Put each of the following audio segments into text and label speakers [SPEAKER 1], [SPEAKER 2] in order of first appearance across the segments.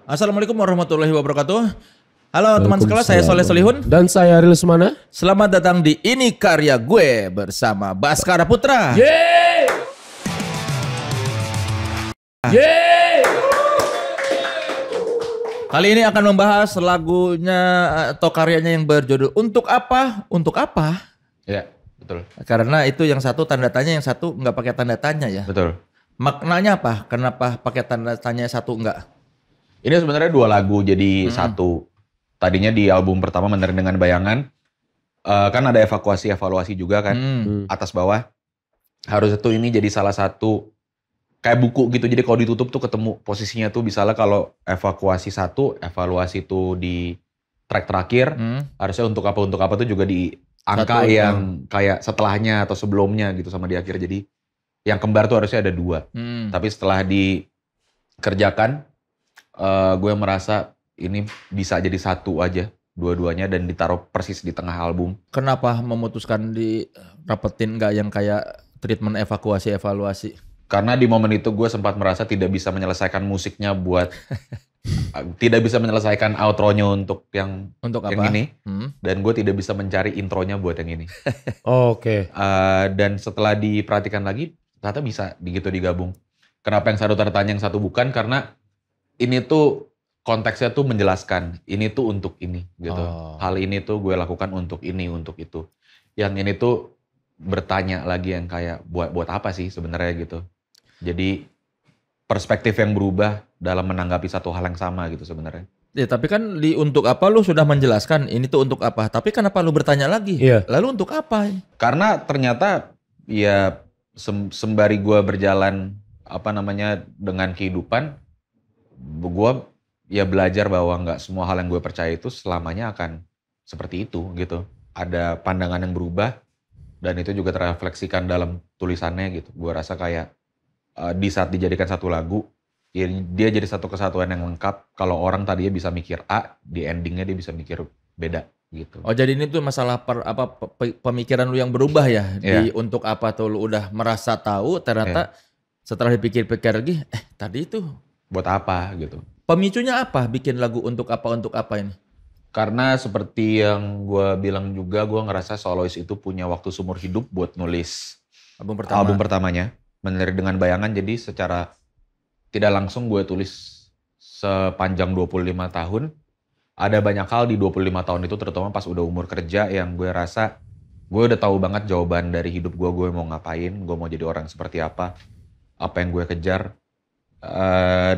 [SPEAKER 1] Assalamualaikum warahmatullahi wabarakatuh. Halo teman sekelas, saya Soleh
[SPEAKER 2] Waalaikumsalam.
[SPEAKER 1] Solihun.
[SPEAKER 2] Dan saya Ariel Semana.
[SPEAKER 1] Selamat datang di Ini Karya Gue bersama Baskara Putra.
[SPEAKER 2] Yeay! Yeay!
[SPEAKER 1] Kali ini akan membahas lagunya atau karyanya yang berjudul Untuk Apa? Untuk Apa?
[SPEAKER 3] Ya, betul.
[SPEAKER 1] Karena itu yang satu tanda tanya, yang satu nggak pakai tanda tanya ya.
[SPEAKER 3] Betul.
[SPEAKER 1] Maknanya apa? Kenapa pakai tanda tanya satu enggak?
[SPEAKER 3] Ini sebenarnya dua lagu jadi satu. Tadinya di album pertama Menari Dengan Bayangan, kan ada evaluasi juga kan, atas bawah. Harusnya tuh ini jadi salah satu kayak buku gitu. Jadi kalau ditutup tuh ketemu posisinya tuh, misalnya kalau evakuasi satu, evaluasi tuh di track terakhir, harusnya untuk apa tuh juga di angka
[SPEAKER 1] Satu,
[SPEAKER 3] yang kayak setelahnya atau sebelumnya gitu sama di akhir. Jadi yang kembar tuh harusnya ada dua. Tapi setelah dikerjakan, gue merasa ini bisa jadi satu aja dua-duanya dan ditaruh persis di tengah album.
[SPEAKER 1] Kenapa memutuskan dirapetin nggak yang kayak treatment evaluasi?
[SPEAKER 3] Karena di momen itu gue sempat merasa tidak bisa menyelesaikan musiknya buat tidak bisa menyelesaikan outro-nya untuk yang
[SPEAKER 1] apa?
[SPEAKER 3] ini, dan gue tidak bisa mencari intronya buat yang ini.
[SPEAKER 2] Oke.
[SPEAKER 3] Dan setelah diperhatikan lagi ternyata bisa gitu digabung. Kenapa yang satu tertanya yang satu bukan? Karena ini tuh konteksnya tuh menjelaskan, ini tuh untuk ini gitu. Hal ini tuh gue lakukan untuk ini, untuk itu. Yang ini tuh bertanya lagi yang kayak buat apa sih sebenarnya gitu. Jadi perspektif yang berubah dalam menanggapi satu hal yang sama gitu sebenarnya.
[SPEAKER 1] Ya tapi kan di Untuk Apa lu sudah menjelaskan ini tuh untuk apa. Tapi kenapa lu bertanya lagi?
[SPEAKER 2] Iya.
[SPEAKER 1] Lalu untuk apa?
[SPEAKER 3] Karena ternyata ya sembari gue berjalan dengan kehidupan, gue ya belajar bahwa nggak semua hal yang gue percaya itu selamanya akan seperti itu gitu. Ada pandangan yang berubah dan itu juga terrefleksikan dalam tulisannya gitu. Gue rasa kayak di saat dijadikan satu lagu, ya dia jadi satu kesatuan yang lengkap. Kalau orang tadinya bisa mikir A, di endingnya dia bisa mikir beda gitu.
[SPEAKER 1] Oh jadi ini tuh masalah pemikiran lu yang berubah ya? Di
[SPEAKER 3] Iya.
[SPEAKER 1] Untuk Apa tuh lu udah merasa tahu, ternyata setelah dipikir-pikir lagi, tadi itu
[SPEAKER 3] Buat apa gitu.
[SPEAKER 1] pemicunya apa bikin lagu Untuk Apa ini?
[SPEAKER 3] Karena seperti yang gue bilang juga, gue ngerasa solois itu punya waktu seumur hidup buat nulis album pertamanya, Menari Dengan Bayangan. Jadi secara tidak langsung gue tulis sepanjang 25 tahun. Ada banyak hal di 25 tahun itu, terutama pas udah umur kerja, yang gue rasa gue udah tahu banget jawaban dari hidup gue mau ngapain, gue mau jadi orang seperti apa yang gue kejar.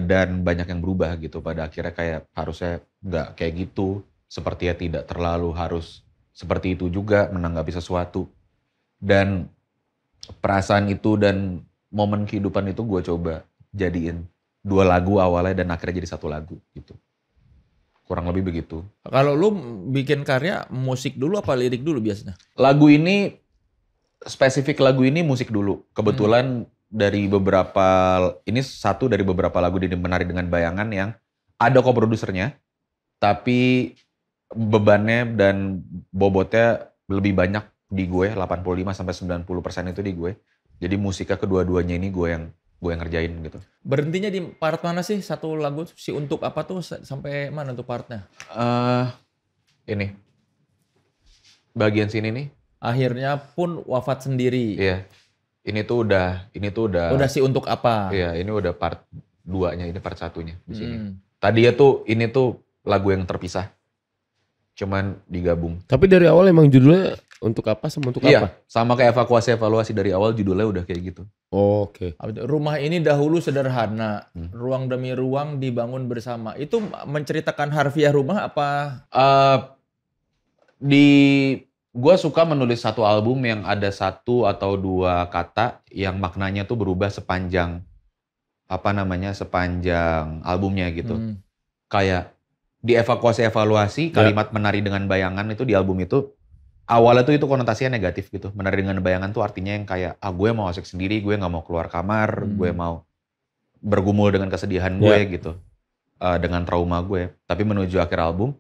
[SPEAKER 3] Dan banyak yang berubah gitu pada akhirnya, kayak harusnya nggak kayak gitu, sepertinya tidak terlalu harus seperti itu juga menanggapi sesuatu. Dan perasaan itu dan momen kehidupan itu gue coba jadiin dua lagu awalnya dan akhirnya jadi satu lagu gitu. Kurang lebih begitu.
[SPEAKER 1] Kalau lu bikin karya musik dulu apa lirik dulu biasanya?
[SPEAKER 3] Lagu ini, spesifik lagu ini musik dulu. Kebetulan ini satu dari beberapa lagu di Menari Dengan Bayangan yang ada co-produsernya, tapi bebannya dan bobotnya lebih banyak di gue, 85-90% itu di gue. Jadi musiknya kedua-duanya ini gue yang ngerjain gitu.
[SPEAKER 1] Berhentinya di part mana sih satu lagu si Untuk Apa tuh sampai mana tuh partnya?
[SPEAKER 3] Ini bagian sini nih.
[SPEAKER 1] Akhirnya pun wafat sendiri.
[SPEAKER 3] Iya. Ini tuh udah
[SPEAKER 1] Udah si Untuk Apa.
[SPEAKER 3] Iya, ini udah part 2-nya, ini part 1-nya di sini. Tadinya tuh ini tuh lagu yang terpisah. Cuman digabung.
[SPEAKER 2] Tapi dari awal emang judulnya Untuk Apa sama Untuk
[SPEAKER 3] Iya,
[SPEAKER 2] Apa?
[SPEAKER 3] sama kayak evaluasi dari awal judulnya udah kayak gitu.
[SPEAKER 2] Oke.
[SPEAKER 1] Rumah ini dahulu sederhana, ruang demi ruang dibangun bersama. Itu menceritakan harfiah rumah apa?
[SPEAKER 3] Gue suka menulis satu album yang ada satu atau dua kata yang maknanya tuh berubah sepanjang albumnya gitu. Kayak di evaluasi kalimat Menari Dengan Bayangan itu di album itu awalnya tuh itu konotasinya negatif gitu. Menari Dengan Bayangan tuh artinya yang kayak gue mau asik sendiri, gue nggak mau keluar kamar, gue mau bergumul dengan kesedihan gue gitu, dengan trauma gue. Tapi menuju akhir album,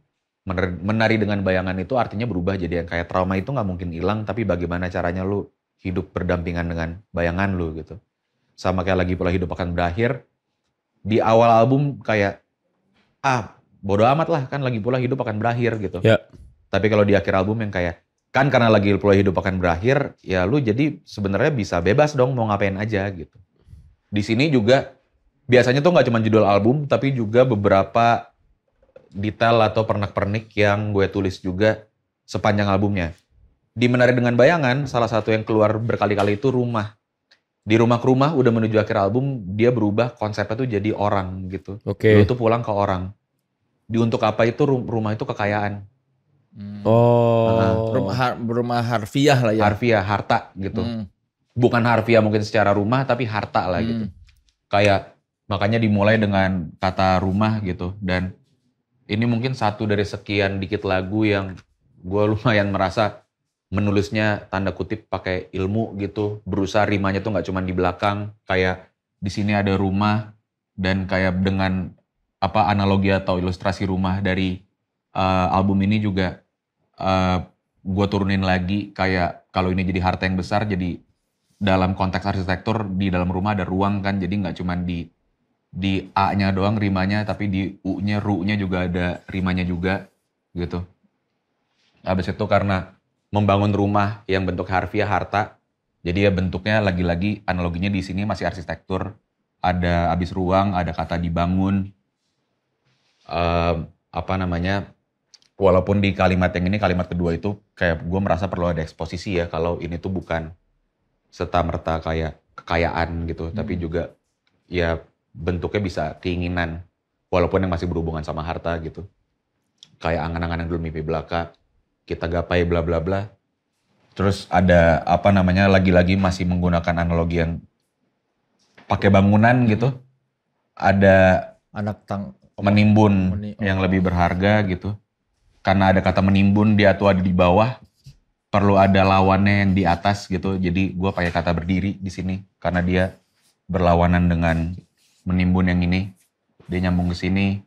[SPEAKER 3] Menari Dengan Bayangan itu artinya berubah jadi yang kayak trauma itu nggak mungkin hilang, tapi bagaimana caranya lu hidup berdampingan dengan bayangan lu gitu. Sama kayak Lagi Pula Hidup Akan Berakhir. Di awal album kayak bodo amat lah, kan lagi pula hidup akan berakhir gitu.
[SPEAKER 2] Ya.
[SPEAKER 3] Tapi kalau di akhir album yang kayak, kan karena lagi pula hidup akan berakhir, ya lu jadi sebenarnya bisa bebas dong mau ngapain aja gitu. Di sini juga biasanya tuh nggak cuma judul album, tapi juga beberapa detail atau pernak-pernik yang gue tulis juga sepanjang albumnya. Di Menari Dengan Bayangan, salah satu yang keluar berkali-kali itu rumah. Di rumah ke rumah udah menuju akhir album, dia berubah konsepnya tuh jadi orang gitu.
[SPEAKER 2] Oke.
[SPEAKER 3] Lu tuh pulang ke orang. Di Untuk Apa itu rumah itu kekayaan.
[SPEAKER 2] Oh.
[SPEAKER 1] Rumah harfiah lah ya.
[SPEAKER 3] Harfiah, harta gitu. Bukan harfiah mungkin secara rumah, tapi harta lah gitu. Kayak makanya dimulai dengan kata rumah gitu. Dan ini mungkin satu dari sekian dikit lagu yang gue lumayan merasa menulisnya tanda kutip pakai ilmu gitu. Berusaha rimanya tuh nggak cuma di belakang. Kayak di sini ada rumah dan kayak dengan analogi atau ilustrasi rumah dari album ini juga gue turunin lagi kayak kalau ini jadi harta yang besar, jadi dalam konteks arsitektur di dalam rumah ada ruang kan, jadi nggak cuma di A-nya doang rimanya, tapi di U-nya, Ru-nya juga ada rimanya juga gitu. Habis itu karena membangun rumah yang bentuk harfiah harta, jadi ya bentuknya lagi-lagi analoginya di sini masih arsitektur, ada abis ruang, ada kata dibangun, walaupun di kalimat yang ini, kalimat kedua itu kayak gue merasa perlu ada eksposisi ya, kalau ini tuh bukan serta-merta kayak kekayaan gitu, tapi juga ya bentuknya bisa keinginan, walaupun yang masih berhubungan sama harta gitu. Kayak angan-angan yang dulu mimpi belaka, kita gapai bla bla bla. Terus ada lagi-lagi masih menggunakan analogi yang pakai bangunan gitu. Ada menimbun yang lebih berharga gitu. Karena ada kata menimbun, dia tuh ada di bawah, perlu ada lawannya yang di atas gitu. Jadi gue pakai kata berdiri di sini karena dia berlawanan dengan menimbun yang ini. Dia nyambung ke sini.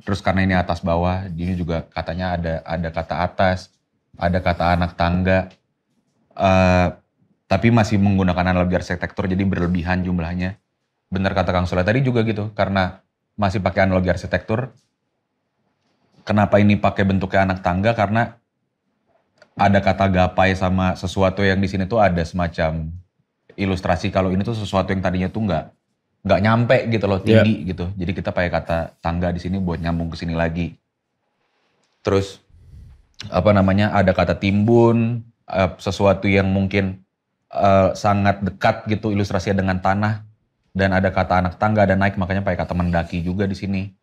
[SPEAKER 3] Terus karena ini atas bawah, ini juga katanya ada kata atas, ada kata anak tangga. Tapi masih menggunakan analogi arsitektur, jadi berlebihan jumlahnya. Bener kata Kang Soleh tadi juga gitu, karena masih pakai analogi arsitektur. Kenapa ini pakai bentuknya anak tangga? Karena ada kata gapai sama sesuatu yang di sini tuh ada semacam ilustrasi kalau ini tuh sesuatu yang tadinya tuh nggak nyampe gitu loh, tinggi gitu. Jadi kita pakai kata tangga di sini buat nyambung ke sini lagi. Terus ada kata timbun, sesuatu yang mungkin sangat dekat gitu ilustrasinya dengan tanah, dan ada kata anak tangga, ada naik, makanya pakai kata mendaki juga di sini.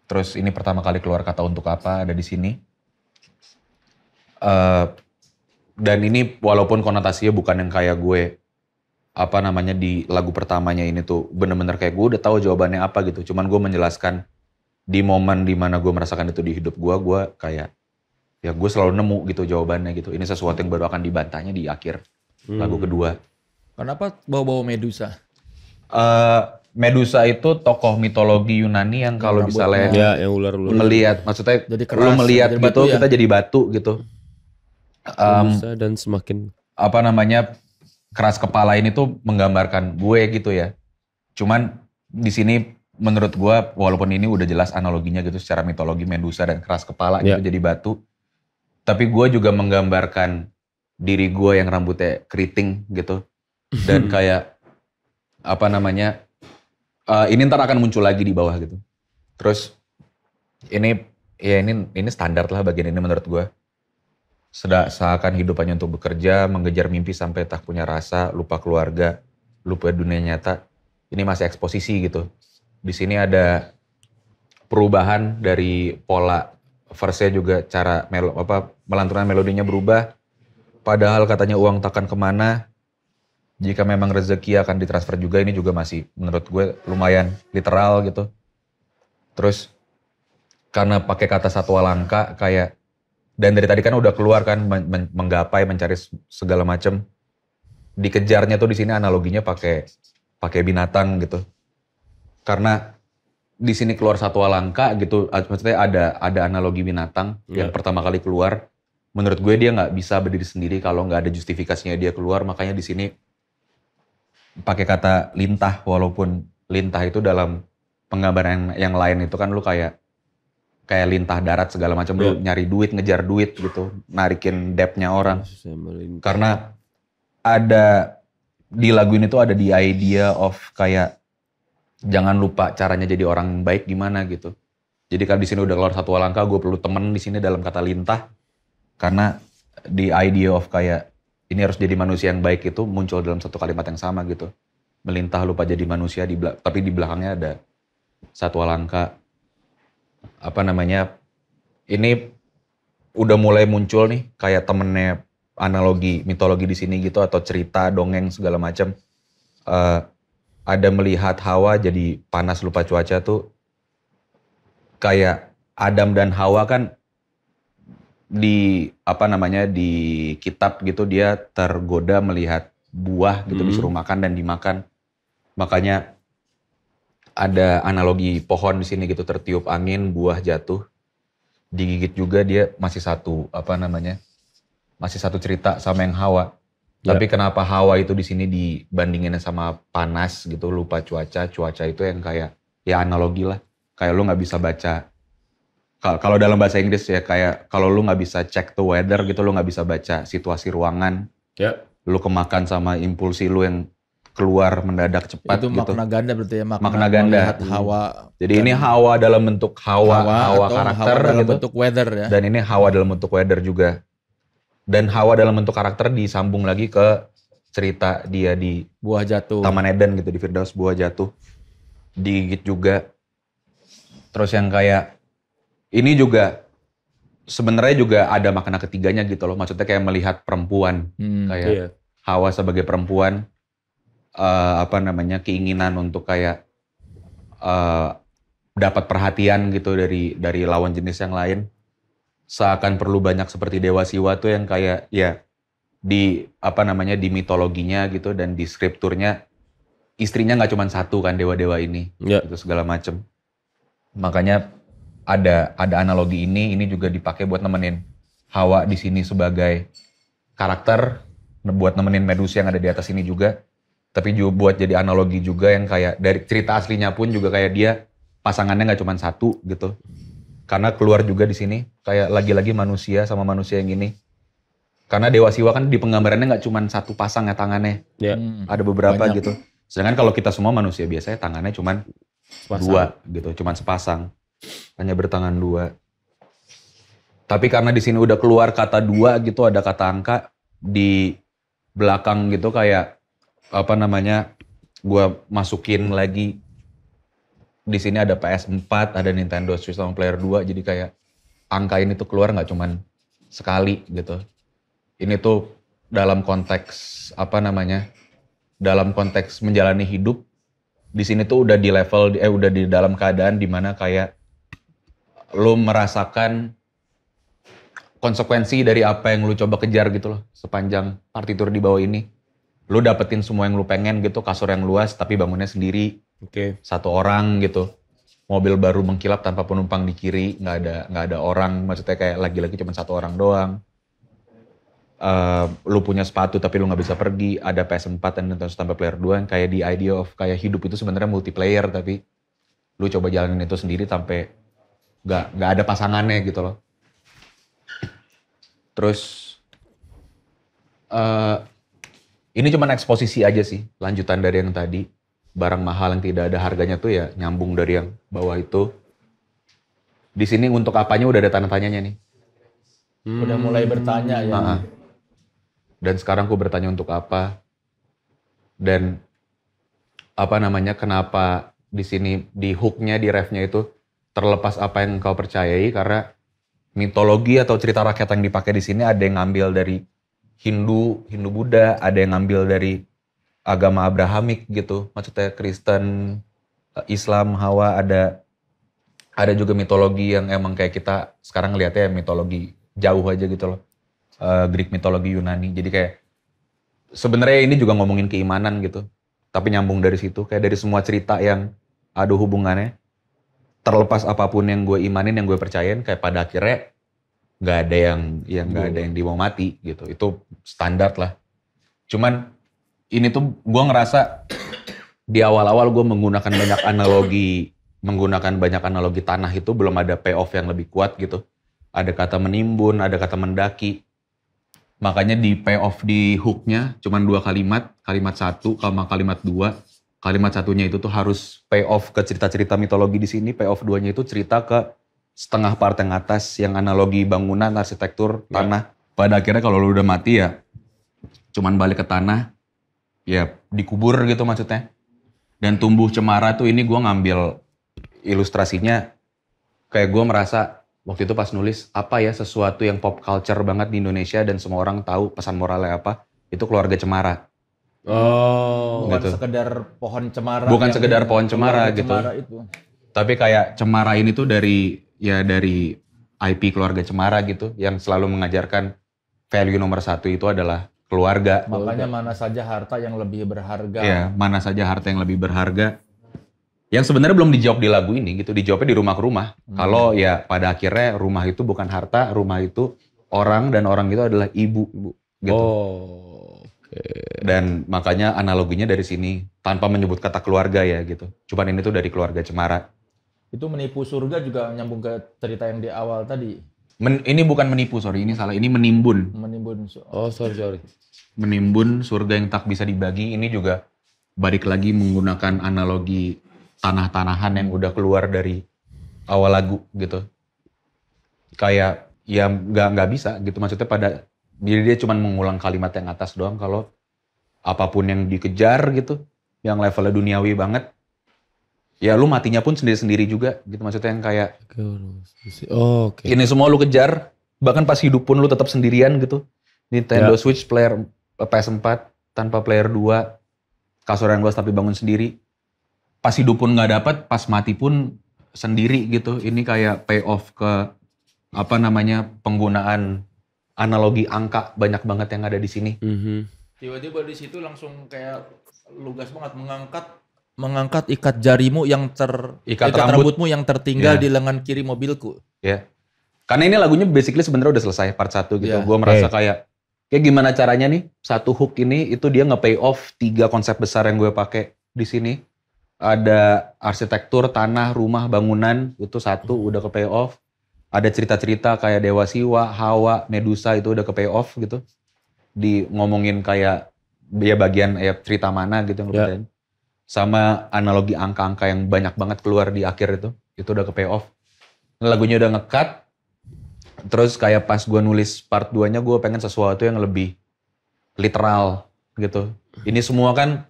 [SPEAKER 3] Terus ini pertama kali keluar kata Untuk Apa ada di sini. Dan ini walaupun konotasinya bukan yang kayak gue di lagu pertamanya ini tuh bener-bener kayak gue udah tahu jawabannya apa gitu. Cuman gue menjelaskan di momen dimana gue merasakan itu di hidup gue kayak ya gue selalu nemu gitu jawabannya gitu. Ini sesuatu yang baru akan dibantahnya di akhir lagu kedua.
[SPEAKER 1] Kenapa bawa-bawa Medusa?
[SPEAKER 3] Medusa itu tokoh mitologi Yunani yang kalau misalnya
[SPEAKER 2] yang ular-ular
[SPEAKER 3] melihat, maksudnya
[SPEAKER 1] jadi keras,
[SPEAKER 3] lu melihat
[SPEAKER 1] jadi
[SPEAKER 3] gitu
[SPEAKER 1] batu,
[SPEAKER 3] kita jadi batu gitu.
[SPEAKER 2] Medusa dan semakin
[SPEAKER 3] keras kepala ini tuh menggambarkan gue gitu ya. Cuman di sini menurut gue walaupun ini udah jelas analoginya gitu secara mitologi Medusa dan keras kepala gitu jadi batu. Tapi gue juga menggambarkan diri gue yang rambutnya keriting gitu. Dan kayak ini ntar akan muncul lagi di bawah gitu. Terus ini standar lah bagian ini menurut gue. Seakan hidup hanya untuk bekerja, mengejar mimpi sampai tak punya rasa, lupa keluarga, lupa dunia nyata. Ini masih eksposisi gitu. Di sini ada perubahan dari pola verse-nya juga, cara melantunkan melodinya berubah. Padahal katanya uang takkan kemana, jika memang rezeki akan ditransfer juga. Ini juga masih menurut gue lumayan literal gitu. Terus karena pakai kata satwa langka kayak, dan dari tadi kan udah keluar kan menggapai, mencari segala macam. Dikejarnya tuh di sini analoginya pakai binatang gitu. Karena di sini keluar satwa langka gitu, maksudnya ada analogi binatang yang pertama kali keluar. Menurut gue dia nggak bisa berdiri sendiri kalau nggak ada justifikasinya dia keluar. Makanya di sini pakai kata lintah, walaupun lintah itu dalam penggambaran yang lain itu kan lu kayak lintah darat segala macam, lu nyari duit, ngejar duit gitu, narikin debt-nya orang. Karena ada di lagu ini tuh ada the idea of kayak jangan lupa caranya jadi orang baik gimana gitu. Jadi kalau di sini udah keluar satu alangkah, gue perlu temen di sini dalam kata lintah. Karena the idea of kayak ini harus jadi manusia yang baik itu muncul dalam satu kalimat yang sama gitu. Melintah lupa jadi manusia, tapi di belakangnya ada satu alangkah. Apa namanya, ini udah mulai muncul nih kayak temennya analogi mitologi di sini gitu atau cerita dongeng segala macam. Ada melihat Hawa jadi panas lupa cuaca tuh kayak Adam dan Hawa kan di kitab gitu dia tergoda melihat buah gitu disuruh makan dan dimakan. Makanya ada analogi pohon di sini gitu, tertiup angin, buah jatuh, digigit juga, dia masih satu cerita sama yang Hawa. Tapi kenapa Hawa itu di sini dibandingin sama panas gitu, lupa cuaca itu yang kayak ya analogi lah, kayak lu nggak bisa baca. Kalau dalam bahasa Inggris ya kayak kalau lu nggak bisa check the weather gitu, lu nggak bisa baca situasi ruangan, lu kemakan sama impulsi lu yang keluar mendadak cepat
[SPEAKER 1] itu
[SPEAKER 3] gitu.
[SPEAKER 1] Makna ganda berarti ya,
[SPEAKER 3] makna ganda.
[SPEAKER 1] Hawa.
[SPEAKER 3] Jadi ini Hawa dalam bentuk Hawa karakter
[SPEAKER 1] Hawa dalam
[SPEAKER 3] gitu.
[SPEAKER 1] bentuk weather ya.
[SPEAKER 3] Dan ini Hawa dalam bentuk weather juga. Dan Hawa dalam bentuk karakter disambung lagi ke cerita dia di
[SPEAKER 1] buah jatuh.
[SPEAKER 3] Taman Eden gitu, di Firdaus buah jatuh. Digigit juga. Terus yang kayak ini juga sebenarnya juga ada makna ketiganya gitu loh. Maksudnya kayak melihat perempuan. Kayak Hawa sebagai perempuan. Keinginan untuk kayak dapat perhatian gitu dari lawan jenis yang lain, seakan perlu banyak seperti Dewa Siwa tuh yang kayak ya di mitologinya gitu dan di skripturnya istrinya nggak cuma satu kan dewa-dewa ini gitu segala macem. Makanya ada analogi ini juga dipakai buat nemenin Hawa di sini sebagai karakter, buat nemenin Medusa yang ada di atas ini juga. Tapi juga buat jadi analogi juga yang kayak dari cerita aslinya pun juga kayak dia pasangannya nggak cuma satu gitu. Karena keluar juga di sini kayak lagi-lagi manusia sama manusia yang ini. Karena Dewa Siwa kan di penggambarannya nggak cuma satu pasang ya tangannya. Ada beberapa banyak gitu. Sedangkan kalau kita semua manusia biasanya tangannya cuma dua gitu, cuma sepasang. Hanya bertangan dua. Tapi karena di sini udah keluar kata dua gitu, ada kata angka di belakang gitu kayak gue masukin lagi di sini ada PS4, ada Nintendo Switch sama Player 2, jadi kayak angka ini tuh keluar nggak cuman sekali gitu. Ini tuh dalam konteks dalam konteks menjalani hidup di sini tuh udah di level udah di dalam keadaan dimana kayak lo merasakan konsekuensi dari apa yang lo coba kejar gitu loh sepanjang partitur di bawah ini. Lu dapetin semua yang lu pengen gitu, kasur yang luas tapi bangunnya sendiri. Satu orang gitu. Mobil baru mengkilap tanpa penumpang di kiri, nggak ada orang, maksudnya kayak lagi-lagi cuma satu orang doang. Lu punya sepatu tapi lu nggak bisa pergi, ada PS4 dan Nintendo tambah Player 2 yang kayak the idea of kayak hidup itu sebenarnya multiplayer tapi lu coba jalanin itu sendiri sampai nggak ada pasangannya gitu loh. Terus ini cuma eksposisi aja sih, lanjutan dari yang tadi. Barang mahal yang tidak ada harganya tuh ya nyambung dari yang bawah itu. Di sini untuk apanya udah ada tanda tanyanya nih.
[SPEAKER 1] Udah mulai bertanya ya.
[SPEAKER 3] Dan sekarang aku bertanya untuk apa. Dan kenapa di sini di hooknya, di refnya itu terlepas apa yang kau percayai, karena mitologi atau cerita rakyat yang dipakai di sini ada yang ngambil dari Hindu Buddha, ada yang ngambil dari agama Abrahamik gitu, maksudnya Kristen, Islam, Hawa, ada juga mitologi yang emang kayak kita sekarang ngeliatnya mitologi jauh aja gitu loh, Greek mitologi Yunani. Jadi kayak sebenarnya ini juga ngomongin keimanan gitu, tapi nyambung dari situ, kayak dari semua cerita yang ada hubungannya, terlepas apapun yang gue imanin, yang gue percayain, kayak pada akhirnya nggak ada yang di mau mati gitu. Itu standar lah. Cuman ini tuh gue ngerasa di awal-awal gue menggunakan banyak analogi menggunakan banyak analogi tanah itu belum ada payoff yang lebih kuat gitu. Ada kata menimbun, ada kata mendaki. Makanya di payoff di hooknya cuman 2 kalimat, kalimat 1 sama kalimat 2. Kalimat satunya itu tuh harus payoff ke cerita-cerita mitologi di sini, payoff 2-nya itu cerita ke setengah part yang atas yang analogi bangunan, arsitektur, tanah. Pada akhirnya kalau lu udah mati ya cuman balik ke tanah, ya dikubur gitu maksudnya. Dan tumbuh cemara tuh ini gue ngambil ilustrasinya kayak gue merasa waktu itu pas nulis apa ya sesuatu yang pop culture banget di Indonesia dan semua orang tahu pesan moralnya apa, itu keluarga cemara.
[SPEAKER 2] Oh.
[SPEAKER 1] Bukan
[SPEAKER 3] gitu.
[SPEAKER 1] sekedar pohon cemara.
[SPEAKER 3] Bukan sekedar pohon cemara gitu.
[SPEAKER 1] Cemara itu.
[SPEAKER 3] Tapi kayak cemara ini tuh dari IP keluarga cemara gitu yang selalu mengajarkan value nomor 1 itu adalah keluarga.
[SPEAKER 1] Makanya mana saja harta yang lebih berharga.
[SPEAKER 3] Iya, mana saja harta yang lebih berharga. Yang sebenarnya belum dijawab di lagu ini gitu, dijawabnya di Rumah ke Rumah. Kalau ya pada akhirnya rumah itu bukan harta, rumah itu orang dan orang itu adalah ibu gitu.
[SPEAKER 2] Oh, oke.
[SPEAKER 3] Dan makanya analoginya dari sini tanpa menyebut kata keluarga ya gitu. Cuman ini tuh dari keluarga cemara.
[SPEAKER 1] Itu menipu surga juga nyambung ke cerita yang di awal tadi.
[SPEAKER 3] Ini bukan menipu, sorry, ini salah. Ini menimbun.
[SPEAKER 1] Menimbun.
[SPEAKER 2] Oh, sorry.
[SPEAKER 3] Menimbun surga yang tak bisa dibagi. Ini juga balik lagi menggunakan analogi tanah-tanahan yang udah keluar dari awal lagu gitu. Kayak ya nggak bisa gitu, maksudnya jadi dia cuma mengulang kalimat yang atas doang. Kalau apapun yang dikejar gitu, yang levelnya duniawi banget, ya lu matinya pun sendiri-sendiri juga gitu, maksudnya yang kayak
[SPEAKER 2] Oh, oke.
[SPEAKER 3] ini semua lu kejar, bahkan pas hidup pun lu tetap sendirian gitu. Nintendo Switch player PS4 tanpa player 2, kasur yang luas tapi bangun sendiri. Pas hidup pun nggak dapat, pas mati pun sendiri gitu. Ini kayak payoff ke penggunaan analogi angka banyak banget yang ada di sini.
[SPEAKER 1] Tiba-tiba di situ langsung kayak lugas banget mengangkat ikat jarimu yang ikat rambutmu yang tertinggal di lengan kiri mobilku.
[SPEAKER 3] Ya. Karena ini lagunya basically sebenarnya udah selesai part 1 gitu.
[SPEAKER 1] Yeah.
[SPEAKER 3] Gue merasa kayak gimana caranya nih satu hook ini itu dia nge-pay off 3 konsep besar yang gue pakai di sini. Ada arsitektur, tanah, rumah, bangunan, itu 1 udah ke-pay off. Ada cerita-cerita kayak Dewa Siwa, Hawa, Medusa itu udah ke-pay off gitu. Di ngomongin kayak ya bagian ya cerita mana gitu yang lu kerjain. Sama analogi angka-angka yang banyak banget keluar di akhir itu udah ke-pay off. Lagunya udah nge-cut. Terus kayak pas gue nulis part 2-nya gue pengen sesuatu yang lebih literal gitu. Ini semua kan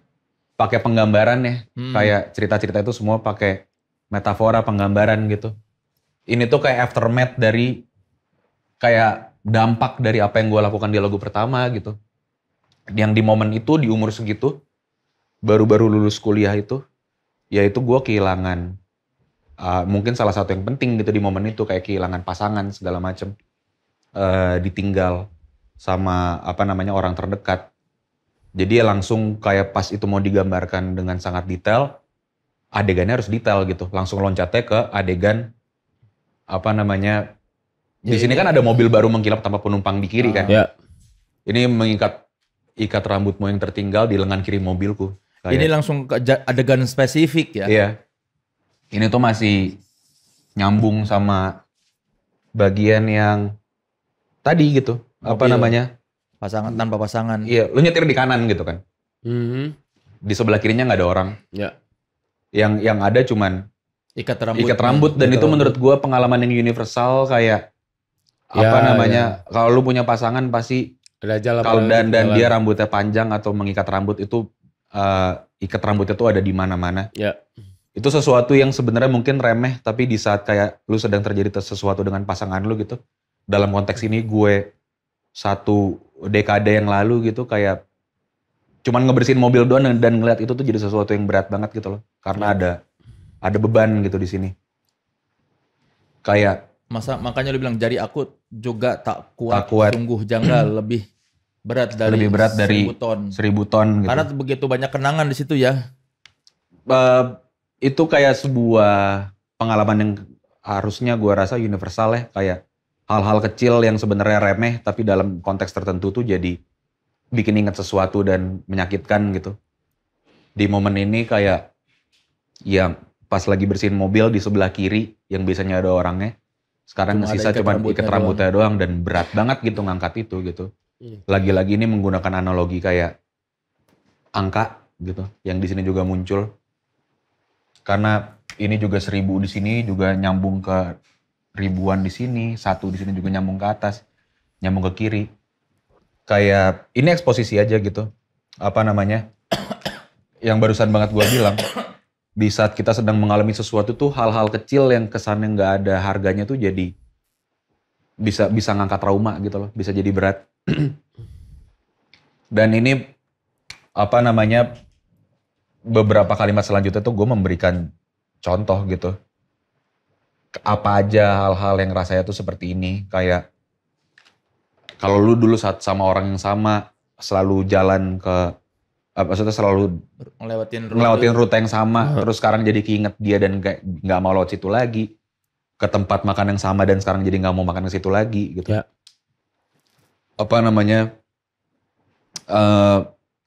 [SPEAKER 3] pakai penggambaran ya, kayak cerita-cerita itu semua pakai metafora penggambaran gitu. Ini tuh kayak aftermath dari kayak dampak dari apa yang gue lakukan di lagu pertama gitu. Yang di momen itu di umur segitu, baru-baru lulus kuliah itu, yaitu gue kehilangan mungkin salah satu yang penting gitu di momen itu, kayak kehilangan pasangan segala macem, ditinggal sama orang terdekat. Jadi ya langsung kayak pas itu mau digambarkan dengan sangat detail, adegannya harus detail gitu. Langsung loncatnya ke adegan di sini kan ada mobil baru mengkilap tanpa penumpang di kiri kan.
[SPEAKER 2] Ya.
[SPEAKER 3] Ini ikat rambutmu yang tertinggal di lengan kiri mobilku. Kayak,
[SPEAKER 1] ini langsung ke adegan spesifik ya.
[SPEAKER 3] Iya. Ini tuh masih nyambung sama bagian yang tadi gitu.
[SPEAKER 1] Mobil. Pasangan tanpa pasangan.
[SPEAKER 3] Iya, lu nyetir di kanan gitu kan. Di sebelah kirinya nggak ada orang.
[SPEAKER 2] Ya.
[SPEAKER 3] Yang ada cuman
[SPEAKER 1] Ikat
[SPEAKER 3] rambut dan itu menurut gue pengalaman yang universal kayak kalau lu punya pasangan pasti kalau dan dia rambutnya panjang atau mengikat rambut itu ikat rambutnya tuh ada di mana-mana.
[SPEAKER 2] Ya.
[SPEAKER 3] Itu sesuatu yang sebenarnya mungkin remeh tapi di saat kayak lu sedang terjadi sesuatu dengan pasangan lu gitu. Dalam konteks ini gue 1 dekade yang lalu gitu kayak cuman ngebersihin mobil doang dan ngeliat itu tuh jadi sesuatu yang berat banget gitu loh. Karena ada beban gitu di sini. Kayak
[SPEAKER 1] makanya lu bilang jari aku juga tak kuat. Sungguh janggal lebih berat dari 1000
[SPEAKER 3] ton gitu.
[SPEAKER 1] Karena begitu banyak kenangan di situ ya.
[SPEAKER 3] Itu kayak sebuah pengalaman yang harusnya gue rasa universal ya, kayak hal-hal kecil yang sebenarnya remeh tapi dalam konteks tertentu tuh jadi bikin inget sesuatu dan menyakitkan gitu. Di momen ini kayak yang pas lagi bersihin mobil di sebelah kiri yang biasanya ada orangnya. Sekarang sisa cuma ikat rambutnya doang dan berat banget gitu ngangkat itu gitu. Lagi-lagi ini menggunakan analogi kayak angka gitu yang di sini juga muncul. Karena ini juga 1000 di sini juga nyambung ke ribuan di sini, 1 di sini juga nyambung ke atas, nyambung ke kiri. Kayak ini eksposisi aja gitu. Apa namanya? Yang barusan banget gua bilang. Di saat kita sedang mengalami sesuatu tuh hal-hal kecil yang kesannya nggak ada harganya tuh jadi bisa ngangkat trauma gitu loh, bisa jadi berat. Dan ini apa namanya beberapa kalimat selanjutnya tuh gue memberikan contoh gitu. Apa aja hal-hal yang rasanya tuh seperti ini, kayak kalau lu dulu saat sama orang yang sama selalu jalan ke maksudnya selalu ngelewatin rute yang sama, terus sekarang jadi keinget dia dan nggak mau lewat situ lagi, ke tempat makan yang sama dan sekarang jadi nggak mau makan ke situ lagi gitu. Ya. Apa namanya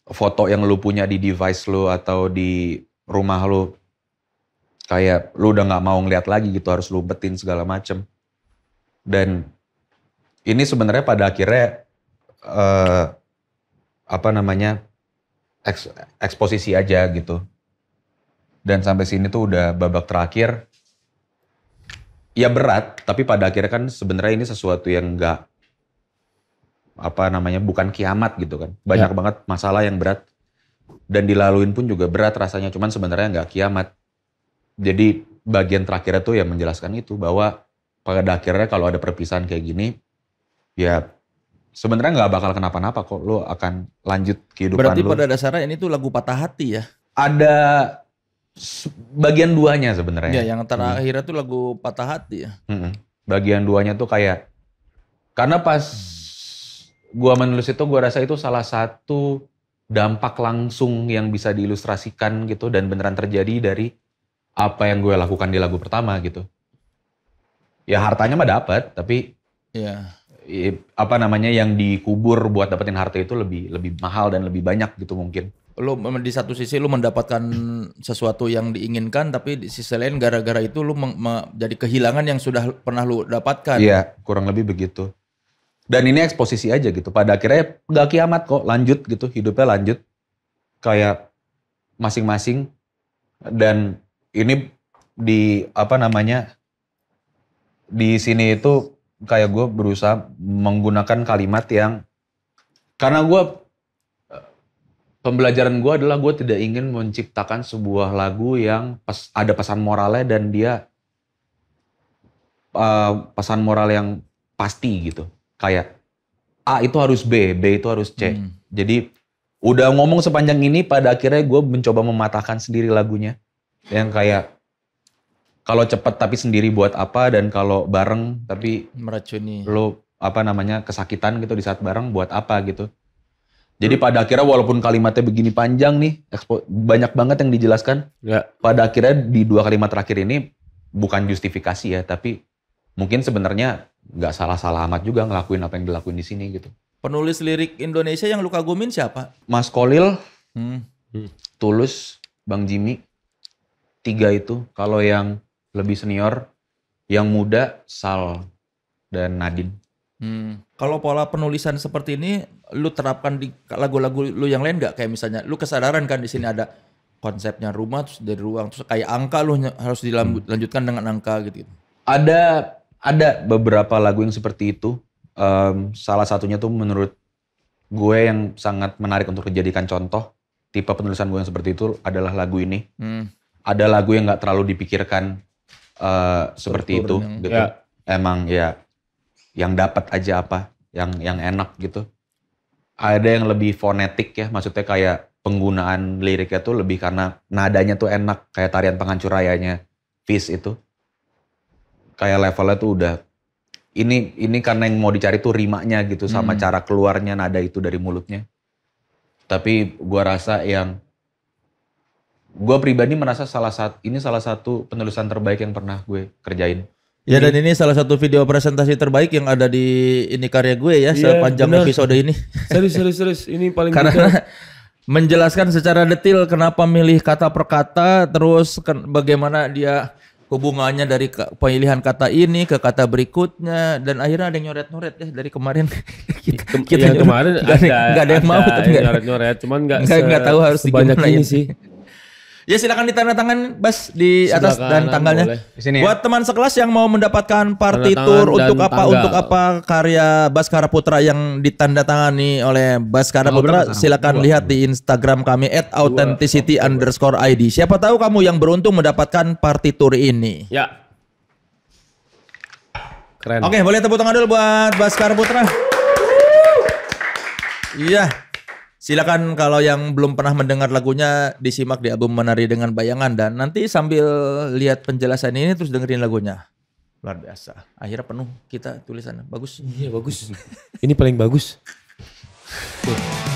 [SPEAKER 3] foto yang lu punya di device lu atau di rumah lu, kayak lu udah nggak mau ngeliat lagi gitu, harus lu umpetin segala macem. Dan ini sebenarnya pada akhirnya apa namanya eksposisi aja gitu. Dan sampai sini tuh udah babak terakhir. Ya berat, tapi pada akhirnya kan sebenarnya ini sesuatu yang enggak apa namanya bukan kiamat gitu kan. Banyak banget masalah yang berat dan dilaluin pun juga berat rasanya, cuman sebenarnya enggak kiamat. Jadi bagian terakhirnya tuh yang menjelaskan itu bahwa pada akhirnya kalau ada perpisahan kayak gini ya sebenarnya nggak bakal kenapa-napa kok, lo akan lanjut kehidupan lo.
[SPEAKER 1] Berarti pada dasarnya ini tuh lagu patah hati ya?
[SPEAKER 3] Ada bagian duanya sebenarnya.
[SPEAKER 1] Ya, yang terakhirnya tuh lagu patah hati ya?
[SPEAKER 3] Bagian duanya tuh kayak, karena pas gua menulis itu gua rasa itu salah satu dampak langsung yang bisa diilustrasikan gitu dan beneran terjadi dari apa yang gue lakukan di lagu pertama gitu. Ya hartanya mah dapat, tapi apa namanya yang dikubur buat dapetin harta itu lebih mahal dan lebih banyak gitu mungkin.
[SPEAKER 1] Lu di satu sisi lu mendapatkan sesuatu yang diinginkan, tapi di sisi lain gara-gara itu lu jadi kehilangan yang sudah pernah lu dapatkan.
[SPEAKER 3] Iya, kurang lebih begitu. Dan ini eksposisi aja gitu. Pada akhirnya gak kiamat kok, lanjut gitu, hidupnya lanjut. Kayak masing-masing. Dan ini di apa namanya di sini itu kayak gue berusaha menggunakan kalimat yang, karena pembelajaran gue adalah gue tidak ingin menciptakan sebuah lagu yang ada pesan moralnya dan dia pesan moral yang pasti gitu. Kayak A itu harus B, B itu harus C. Jadi udah ngomong sepanjang ini, pada akhirnya gue mencoba mematahkan sendiri lagunya. Yang kayak kalau cepet tapi sendiri buat apa, dan kalau bareng tapi
[SPEAKER 1] meracuni.
[SPEAKER 3] Lo apa namanya kesakitan gitu di saat bareng buat apa gitu. Jadi pada akhirnya walaupun kalimatnya begini panjang nih, banyak banget yang dijelaskan. Ya. Pada akhirnya di 2 kalimat terakhir ini bukan justifikasi ya, tapi mungkin sebenarnya nggak salah-salah amat juga ngelakuin apa yang dilakuin di sini gitu.
[SPEAKER 1] Penulis lirik Indonesia yang lu kagumin siapa?
[SPEAKER 3] Mas Kolil, Tulus, Bang Jimmy, 3 itu. Kalau yang lebih senior, yang muda, Sal dan Nadine.
[SPEAKER 1] Kalau pola penulisan seperti ini, lu terapkan di lagu-lagu lu yang lain nggak? Kayak misalnya, lu kesadaran kan di sini ada konsepnya rumah, terus dari ruang, terus kayak angka lu harus dilanjutkan dengan angka gitu.
[SPEAKER 3] Ada beberapa lagu yang seperti itu. Salah satunya tuh menurut gue yang sangat menarik untuk dijadikan contoh. Tipe penulisan gue yang seperti itu adalah lagu ini. Ada lagu yang nggak terlalu dipikirkan seperti itu gitu. Ya. Emang ya yang dapat aja apa yang enak gitu. Ada yang lebih fonetik ya, maksudnya kayak penggunaan liriknya tuh lebih karena nadanya tuh enak, kayak tarian penghancur rayanya Fish itu. Kayak levelnya tuh udah ini karena yang mau dicari tuh rimanya gitu sama cara keluarnya nada itu dari mulutnya. Tapi gua rasa gue pribadi merasa salah satu penulisan terbaik yang pernah gue kerjain.
[SPEAKER 1] Ya, dan ini salah satu video presentasi terbaik yang ada di ini karya gue ya, sepanjang episode ini.
[SPEAKER 2] Serius. Ini paling
[SPEAKER 1] karena menjelaskan secara detail kenapa milih kata per kata, terus bagaimana dia hubungannya dari pemilihan kata ini ke kata berikutnya, dan akhirnya ada yang nyoret-nyoret ya dari kemarin.
[SPEAKER 2] Kita kemarin
[SPEAKER 1] nggak ada yang mau, tapi
[SPEAKER 2] nyoret-nyoret, cuman
[SPEAKER 1] nggak tahu harus
[SPEAKER 2] sebanyak
[SPEAKER 1] gimana
[SPEAKER 2] ini
[SPEAKER 1] ya.
[SPEAKER 2] sih.
[SPEAKER 1] Ya silakan ditandatangan Bas di atas dan tanggalnya.
[SPEAKER 3] Sini,
[SPEAKER 1] buat teman sekelas yang mau mendapatkan partitur untuk apa karya Baskara Putra yang ditandatangani oleh Baskara Putra, silakan lihat di Instagram kami @authenticity_id. Siapa tahu kamu yang beruntung mendapatkan partitur ini.
[SPEAKER 2] Ya. Keren.
[SPEAKER 1] Oke, boleh tepuk tangan dulu buat Baskara Putra. Iya. Silakan kalau yang belum pernah mendengar lagunya disimak di album Menari Dengan Bayangan, dan nanti sambil lihat penjelasan ini terus dengerin lagunya. Luar biasa. Akhirnya penuh kita tulisannya. Bagus.
[SPEAKER 2] Iya bagus. Ini paling bagus. Tuh.